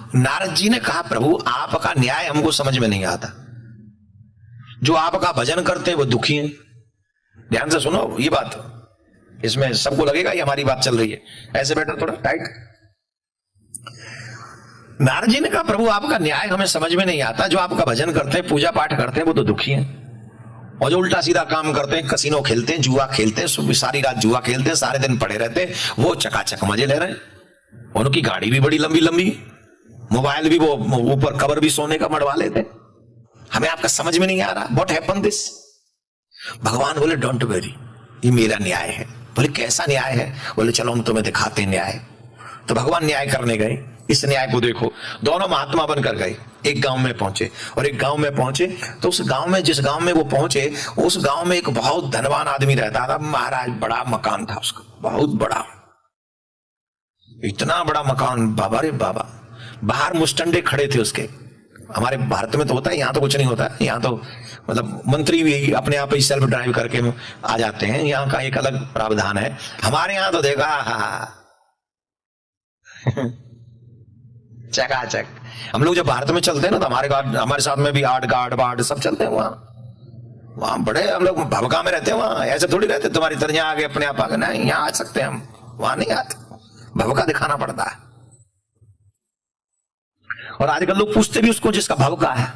नारद जी ने कहा, प्रभु आपका न्याय हमको समझ में नहीं आता। जो आपका भजन करते हैं वो दुखी हैं। ध्यान से सुनो ये बात, इसमें सबको लगेगा ये हमारी बात चल रही है। ऐसे बेटर थोड़ा टाइट। नारद जी ने कहा, प्रभु आपका न्याय हमें समझ में नहीं आता। जो आपका भजन करते हैं, पूजा पाठ करते हैं, वो तो दुखी हैं। और जो उल्टा सीधा काम करते हैं, कसीनो खेलते हैं, जुआ खेलते हैं, सारी रात जुआ खेलते हैं, सारे दिन पड़े रहते हैं, वो चकाचक मजे ले रहे हैं। उनकी गाड़ी भी बड़ी लंबी लंबी, मोबाइल भी वो ऊपर कवर भी सोने का मड़वा लेते। हमें आपका समझ में नहीं आ रहा, व्हाट हैपन दिस। भगवान बोले, डोंट वेरी, ये मेरा न्याय है। बोले कैसा न्याय है? बोले चलो हम तुम्हें दिखाते हैं न्याय। तो भगवान न्याय करने गए। इस न्याय को देखो, दोनों महात्मा बनकर गए, एक गांव में पहुंचे। और एक गांव में पहुंचे तो उस गांव में, जिस गांव में वो पहुंचे, उस गांव में एक बहुत धनवान आदमी रहता था। महाराज, बड़ा मकान था उसका, बहुत बड़ा, इतना बड़ा मकान, बाबा रे बाबा। बाहर मुस्टंडे खड़े थे उसके। हमारे भारत में तो होता है, यहाँ तो कुछ नहीं होता। यहाँ तो मतलब मंत्री भी अपने आप ही सेल्फ ड्राइव करके आ जाते हैं, यहाँ का एक अलग प्रावधान है। हमारे यहाँ तो देखा चकाचक। हम लोग जब भारत में चलते हैं ना, तो हमारे साथ में भी आर्ट गार्ड वार्ड सब चलते हैं। वहां बड़े हम लोग भवका में रहते हैं। वहां ऐसे थोड़ी रहते तुम्हारी तरह आगे अपने आप आगे, नहीं, यहाँ आ सकते हैं हम, वहां नहीं आते, भवका दिखाना पड़ता है। और आजकल लोग पूछते भी उसको जिसका भवका है।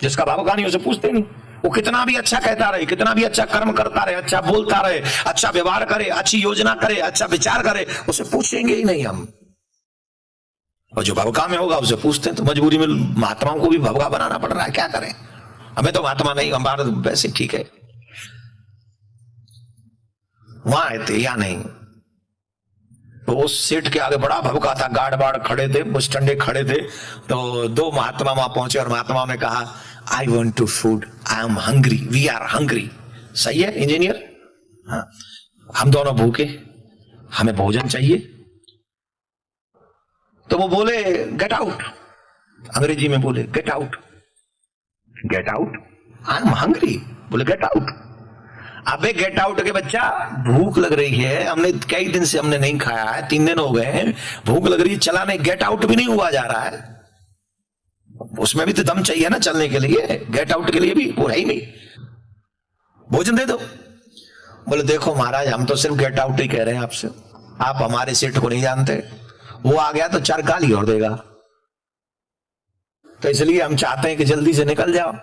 जिसका भवका नहीं उसे पूछते नहीं। वो कितना भी अच्छा कहता रहे, कितना भी अच्छा कर्म करता रहे, अच्छा बोलता रहे, अच्छा व्यवहार करे, अच्छी योजना करे, अच्छा विचार करे, उसे पूछेंगे ही नहीं हम। और जो भवका में होगा उसे पूछते हैं। तो मजबूरी में महात्माओं को भी भवका बनाना पड़ रहा है, क्या करें। हमें तो महात्मा नहीं, हमारा तो वैसे ठीक है। वहां आए थे या नहीं, तो उस सेठ के आगे बड़ा भवका था, गार्ड बाड़ खड़े थे, मुस्टंडे खड़े थे। तो दो महात्मा वहां पहुंचे और महात्मा ने कहा, I want to food, I am hungry, we are hungry. सही है इंजीनियर? हाँ, हम दोनों भूखे, हमें भोजन चाहिए। तो वो बोले, गेट आउट। अंग्रेजी में बोले, get out, get out, I am hungry. बोले गेट आउट। अबे गेट आउट के बच्चा, भूख लग रही है, हमने कई दिन से हमने नहीं खाया है, 3 दिन हो गए हैं, भूख लग रही है, चला नहीं, गेट आउट भी नहीं हुआ जा रहा है। उसमें भी तो दम चाहिए ना चलने के लिए, गेट आउट के लिए भी वो है ही नहीं, भोजन दे दो। बोले देखो महाराज, हम तो सिर्फ गेट आउट ही कह रहे हैं आपसे, आप हमारे सेठ को नहीं जानते। वो आ गया तो 4 गाली और देगा, तो इसलिए हम चाहते हैं कि जल्दी से निकल जाओ।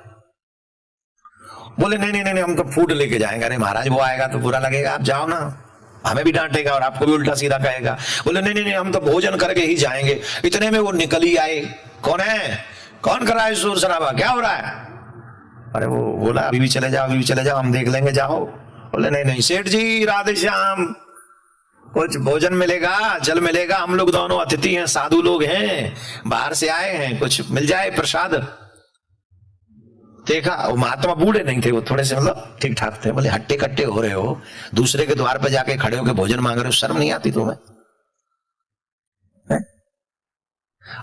बोले नहीं नहीं नहीं, हम तो फूड लेके जाएंगे। अरे महाराज, वो आएगा तो बुरा लगेगा, आप जाओ ना, हमें भी डांटेगा और आपको भी उल्टा सीधा कहेगा। बोले नहीं नहीं नहीं, हम तो भोजन करके ही जाएंगे। इतने में वो निकल ही आए। कौन है? कौन कर रहा है शोर शराबा, क्या हो रहा है? अरे वो बोला, अभी भी चले जाओ, अभी भी चले जाओ, हम देख लेंगे, जाओ। बोले नहीं नहीं सेठ जी, राधे श्याम, कुछ भोजन मिलेगा, जल मिलेगा, हम लोग दोनों अतिथि हैं, साधु लोग हैं, बाहर से आए हैं, कुछ मिल जाए प्रसाद। देखा वो महात्मा बूढ़े नहीं थे, वो थोड़े से मतलब ठीक ठाक थे। बोले हट्टे कट्टे हो रहे हो, दूसरे के द्वार पर जाके खड़े होकर भोजन मांग रहे हो, शर्म नहीं आती तुम्हें?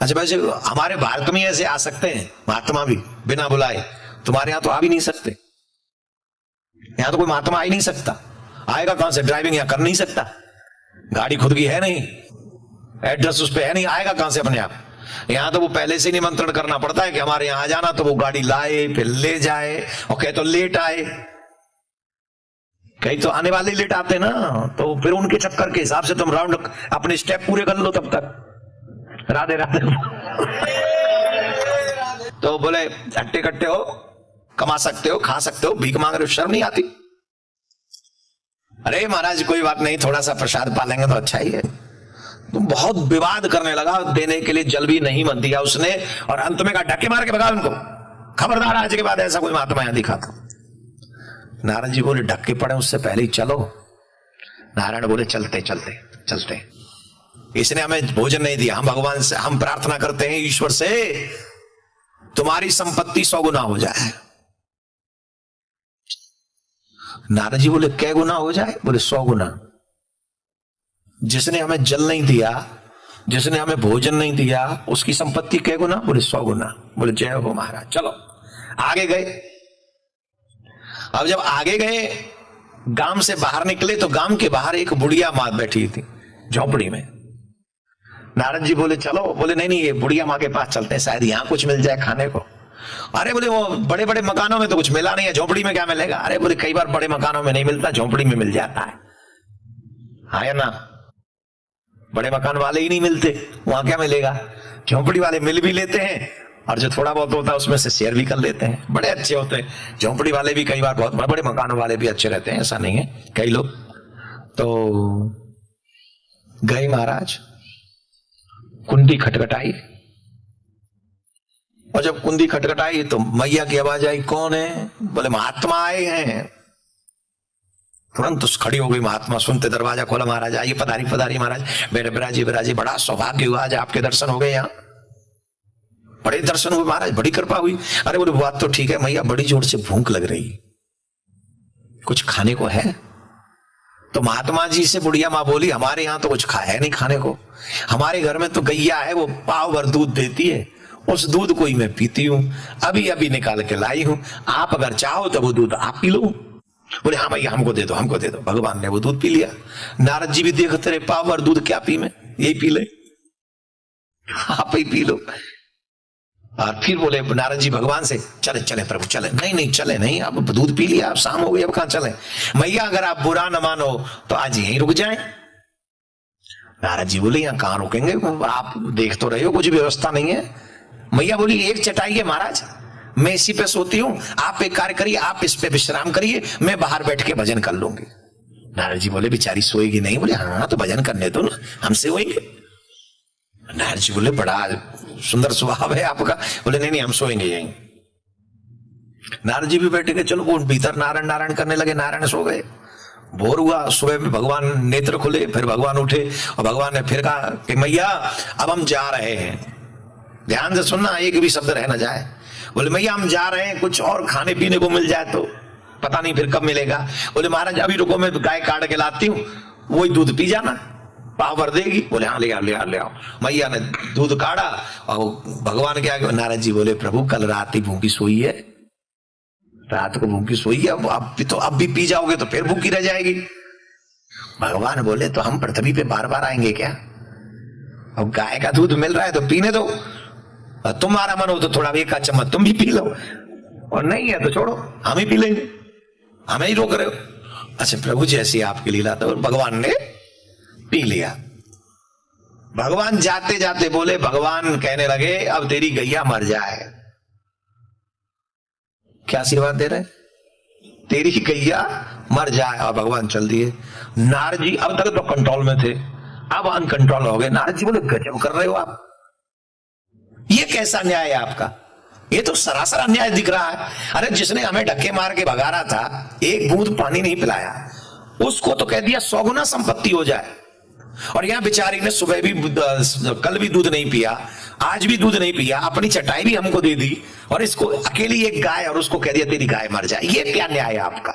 अच्छा वैसे हमारे भारत में ऐसे आ सकते हैं महात्मा भी बिना बुलाए, तुम्हारे यहां तो आ भी नहीं सकते। यहां तो कोई महात्मा आ ही नहीं सकता। आएगा कहां से? ड्राइविंग यहां कर नहीं सकता, गाड़ी खुद की है नहीं, एड्रेस उस पे है नहीं, आएगा कहां से अपने आप? यहां तो वो पहले से निमंत्रण करना पड़ता है कि हमारे यहां आ जाना, तो वो गाड़ी लाए, फिर ले जाए, और कहे तो लेट आए। कहीं तो आने वाले लेट आते ना, तो फिर उनके चक्कर के हिसाब से तुम राउंड अपने स्टेप पूरे कर लो तब तक। राधे राधे। तो बोले हट्टे कट्टे हो, कमा सकते हो, खा सकते हो, भीख मांग रहे हो, शर्म नहीं आती? अरे महाराज कोई बात नहीं, थोड़ा सा प्रसाद पालेंगे तो अच्छा ही है। तुम बहुत विवाद करने लगा, देने के लिए जल भी नहीं मत दिया उसने, और अंत में कहा ढक्के मार के भगा उनको, खबरदार आज के बाद ऐसा कोई महात्मा यहां दिखा था। नारायण जी बोले ढक्के पड़े उससे पहले ही चलो। नारायण बोले चलते चलते चलते, इसने हमें भोजन नहीं दिया, हम भगवान से हम प्रार्थना करते हैं ईश्वर से तुम्हारी संपत्ति 100 गुना हो जाए। नारद जी बोले कै गुना हो जाए? बोले 100 गुना। जिसने हमें जल नहीं दिया, जिसने हमें भोजन नहीं दिया, उसकी संपत्ति कै गुना? बोले 100 गुना। बोले जय हो महाराज। चलो आगे गए। अब जब आगे गए, गांव से बाहर निकले, तो गांव के बाहर एक बुढ़िया मां बैठी थी झोपड़ी में। नारद जी बोले चलो, बोले नहीं नहीं, ये बुढ़िया माँ के पास चलते हैं, शायद यहाँ कुछ मिल जाए खाने को। अरे बोले वो बड़े बड़े मकानों में तो कुछ मिला नहीं है, झोपड़ी में क्या मिलेगा? अरे बोले कई बार बड़े मकानों में नहीं मिलता, झोपड़ी में मिल जाता है। हाँ या ना? बड़े मकान वाले ही नहीं मिलते, वहां क्या मिलेगा? झोपड़ी वाले मिल भी लेते हैं, और जो थोड़ा बहुत होता है उसमें से शेयर भी कर लेते हैं, बड़े अच्छे होते हैं। झोपड़ी वाले भी कई बार बहुत बड़े बड़े मकानों वाले भी अच्छे रहते हैं, ऐसा नहीं है। कई लोग तो गए महाराज, कुंडी खटखटाई, और जब कुंडी खटखटाई तो मैया की आवाज आई, कौन है? बोले महात्मा आए हैं। तुरंत खड़ी हो गई महात्मा, सुनते दरवाजा खोला, महाराज आइए, पधारी पधारी महाराज, बेटे बिराजी बिराजी, बड़ा सौभाग्य हुआ आज आपके दर्शन हो गए, यहाँ बड़े दर्शन हुए महाराज, बड़ी कृपा हुई। अरे बोले बात तो ठीक है मैया, बड़ी जोर से भूख लग रही, कुछ खाने को है? तो महात्मा जी से बुढ़िया माँ बोली, हमारे यहाँ तो कुछ है नहीं खाने को, हमारे घर में तो गैया है, वो पाव भर दूध देती है, उस दूध को ही मैं पीती हूं, अभी अभी निकाल के लाई हूं, आप अगर चाहो तो वो दूध आप पी लो। बोले हाँ भैया हमको दे दो, हमको दे दो। भगवान ने वो दूध पी लिया। नारद जी भी देखते रहे, पाव भर दूध क्या पी, मैं यही पी ले, आप ही पी लो। और फिर बोले नारद जी भगवान से, चले चले प्रभु चले। नहीं नहीं चले नहीं, अब दूध पी लिया, अब शाम हो गई, अब कहां चले? मैया अगर आप बुरा न मानो तो आज यहीं रुक जाएं। नारद जी बोले यहाँ कहां रुकेंगे, आप देख तो रहे हो कुछ व्यवस्था नहीं है। मैया बोली एक चटाई है महाराज, मैं इसी पे सोती हूं, आप एक कार्य करिए, आप इस पे विश्राम करिए, मैं बाहर बैठ के भजन कर लूंगी। नारद जी बोले बेचारी सोएगी नहीं? बोले हाँ तो भजन करने दो ना, हमसे होएंगे। नारद जी बोले बड़ा सुंदर स्वभाव है आपका। बोले नहीं नहीं हम सोएंगे यहीं। नारद जी भी बैठे गए, चलो वो भीतर नारायण नारायण करने लगे, नारायण सो गए। भोर हुआ, सुबह में भगवान नेत्र खुले, फिर भगवान उठे और भगवान ने फिर कहा कि मैया अब हम जा रहे हैं, ध्यान से सुनना, एक भी शब्द रह ना जाए। बोले मैया हम जा रहे हैं, कुछ और खाने पीने को मिल जाए तो, पता नहीं फिर कब मिलेगा। बोले महाराज अभी रुको, मैं गाय काट के लाती हूँ, वही दूध पी जाना, पाव भर देगी। बोले हाँ ले आओ ले आओ ले आओ। मैया ने दूध काढ़ा और भगवान के आगे। नारद जी बोले प्रभु कल रात ही भूखी सोई है, रात को भूखी सोई है, अब भी पी जाओगे तो फिर भूखी रह जाएगी। भगवान बोले तो हम पृथ्वी पे बार बार आएंगे क्या? अब गाय का दूध मिल रहा है तो पीने दो, तुम्हारा मन हो तो थोड़ा एक चम्मच तुम भी पी लो, और नहीं है तो छोड़ो हम ही पी लेंगे, हमें ही रोक रहे हो। अच्छा प्रभु जैसी आपकी लीला। तो भगवान ने पी लिया। भगवान जाते जाते बोले, भगवान कहने लगे अब तेरी गैया मर जाए। क्या आशीर्वाद दे रहे? तेरी गैया मर जाए। और भगवान चल दिए। नारद जी अब तक तो कंट्रोल में थे, अब अनकंट्रोल हो गए। नारद जी बोले गजब कर रहे हो आप, ये कैसा न्याय है आपका? ये तो सरासर अन्याय दिख रहा है। अरे जिसने हमें धक्के मार के भगाना था, एक बूंद पानी नहीं पिलाया, उसको तो कह दिया 100 गुना संपत्ति हो जाए। और यहां बेचारी ने सुबह भी कल भी दूध नहीं पिया, आज भी दूध नहीं पिया, अपनी चटाई भी हमको दे दी, और इसको अकेली एक गाय, और उसको कह दिया तेरी गाय मर जाए। ये क्या न्याय है आपका?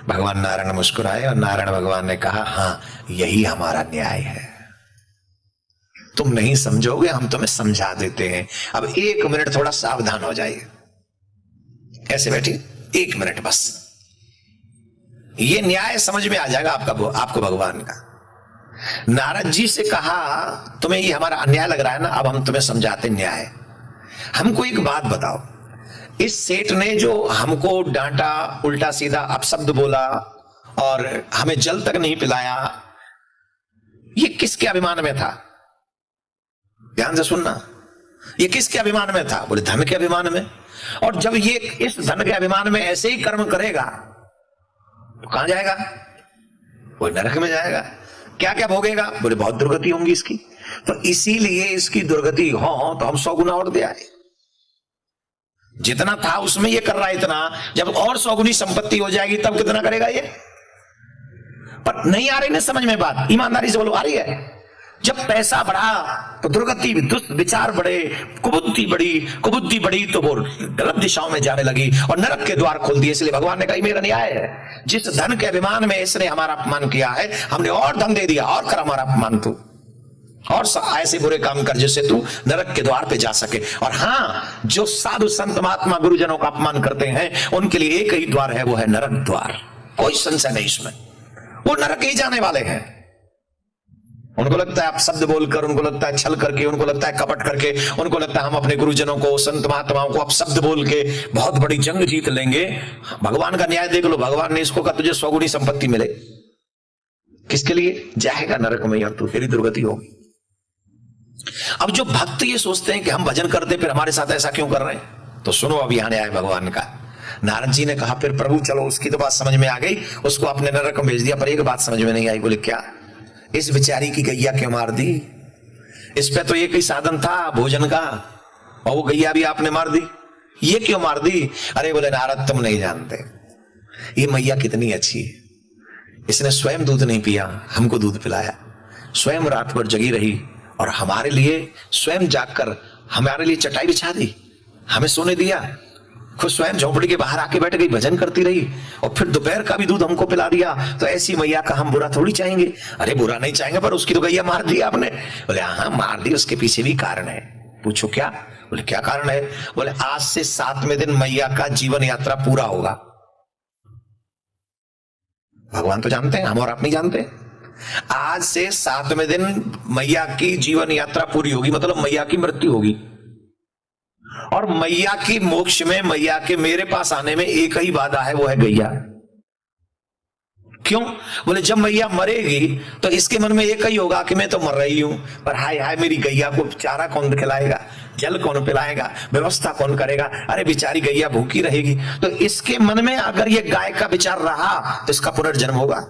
भगवान नारायण मुस्कुराए और नारायण भगवान ने कहा हाँ यही हमारा न्याय है, तुम नहीं समझोगे हम तुम्हें समझा देते हैं। अब 1 मिनट थोड़ा सावधान हो जाइए, ऐसे बैठिए 1 मिनट बस, ये न्याय समझ में आ जाएगा आपको भगवान का। नारद जी से कहा तुम्हें ये हमारा अन्याय लग रहा है ना, अब हम तुम्हें समझाते न्याय। हमको एक बात बताओ, इस सेठ ने जो हमको डांटा, उल्टा सीधा अपशब्द बोला और हमें जल तक नहीं पिलाया, ये किसके अभिमान में था? ध्यान से सुनना, ये किसके अभिमान में था? बोले धन के अभिमान में। और जब ये इस धन के अभिमान में ऐसे ही कर्म करेगा तो कहां जाएगा? वो नरक में जाएगा। क्या क्या भोगेगा? बोले बहुत दुर्गति होंगी इसकी। तो इसीलिए इसकी दुर्गति हो तो हम 100 गुना और दे आए। जितना था उसमें ये कर रहा है इतना, जब और 100 गुनी संपत्ति हो जाएगी तब कितना करेगा ये? पर नहीं आ रही ना समझ में बात, ईमानदारी से बोलो आ रही है? जब पैसा बढ़ा तो दुर्गति, दुष्ट विचार बढ़े, कुबुद्धि बढ़ी तो वो गलत दिशाओं में जाने लगी और नरक के द्वार खोल दिए। इसलिए भगवान ने कहा मेरा न्याय है, जिस धन के अभिमान में इसने हमारा अपमान किया है, हमने और धन दे दिया, और कर हमारा अपमान तू, और ऐसे बुरे काम कर जिससे तू नरक के द्वार पे जा सके। और हाँ, जो साधु संत महात्मा गुरुजनों का अपमान करते हैं उनके लिए एक ही द्वार है, वो है नरक द्वार। कोई संशय नहीं इसमें, वो नरक ही जाने वाले हैं। उनको लगता है आप शब्द बोलकर, उनको लगता है छल करके, उनको लगता है कपट करके, उनको लगता है हम अपने गुरुजनों को, संत महात्माओं को आप शब्द बोल के बहुत बड़ी जंग जीत लेंगे। भगवान का न्याय देख लो, भगवान ने इसको कहा तुझे 100 गुनी संपत्ति मिले, किसके लिए? जाएगा नरक में यार तू, तेरी दुर्गति होगी। अब जो भक्त ये सोचते हैं कि हम भजन करते फिर हमारे साथ ऐसा क्यों कर रहे हैं, तो सुनो अब यहाँ न्याय भगवान का। नारद जी ने कहा फिर प्रभु चलो, उसकी तो बात समझ में आ गई, उसको आपने नरक में भेज दिया, पर एक बात समझ में नहीं आई। बोले क्या? इस बेचारी की गैया क्यों मार दी? इस पे तो एक ही साधन था भोजन का, और वो गैया भी आपने मार दी, ये क्यों मार दी? अरे बोले नारद तुम नहीं जानते, ये मैया कितनी अच्छी है, इसने स्वयं दूध नहीं पिया, हमको दूध पिलाया, स्वयं रात भर जगी रही और हमारे लिए स्वयं जागकर हमारे लिए चटाई बिछा दी, हमें सोने दिया, खुद स्वयं झोंपड़ी के बाहर आके बैठ गई, भजन करती रही, और फिर दोपहर का भी दूध हमको पिला दिया। तो ऐसी मैया का हम बुरा थोड़ी चाहेंगे? अरे बुरा नहीं चाहेंगे, पर उसकी तो गैया मार दी आपने। बोले हाँ मार दी, उसके पीछे भी कारण है। पूछो क्या? बोले क्या कारण है? बोले आज से 7वें दिन मैया का जीवन यात्रा पूरा होगा। भगवान तो जानते हैं, हम और आप नहीं जानते। आज से 7वें दिन मैया की जीवन यात्रा पूरी होगी, मतलब मैया की मृत्यु होगी, और मैया की मोक्ष में, मैया के मेरे पास आने में एक ही बाधा है, वो है गैया। क्यों? बोले जब मैया मरेगी तो इसके मन में एक ही होगा कि मैं तो मर रही हूं, पर हाय हाय मेरी गैया को चारा कौन खिलाएगा, जल कौन पिलाएगा, व्यवस्था कौन करेगा, अरे बेचारी गैया भूखी रहेगी। तो इसके मन में अगर ये गाय का विचार रहा तो इसका पुनर्जन्म होगा,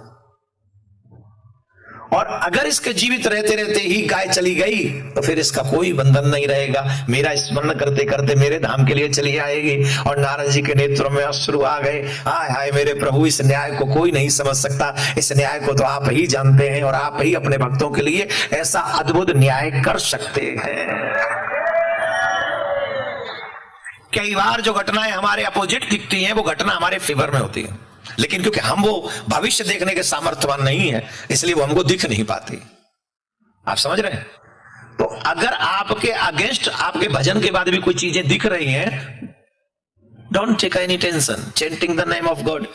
और अगर इसके जीवित रहते रहते ही गाय चली गई तो फिर इसका कोई बंधन नहीं रहेगा, मेरा स्मरण करते करते मेरे धाम के लिए चली आएगी। और नारद जी के नेत्रों में अश्रु आ गए, हाय हाय मेरे प्रभु, इस न्याय को कोई नहीं समझ सकता, इस न्याय को तो आप ही जानते हैं, और आप ही अपने भक्तों के लिए ऐसा अद्भुत न्याय कर सकते हैं। कई बार जो घटनाएं हमारे अपोजिट दिखती हैं वो घटना हमारे फेवर में होती है, लेकिन क्योंकि हम वो भविष्य देखने के सामर्थ्यवान नहीं है इसलिए वो हमको दिख नहीं पाती। आप समझ रहे हैं? तो अगर आपके अगेंस्ट, आपके भजन के बाद भी कोई चीजें दिख रही हैं, don't take any tension, chanting the name of God,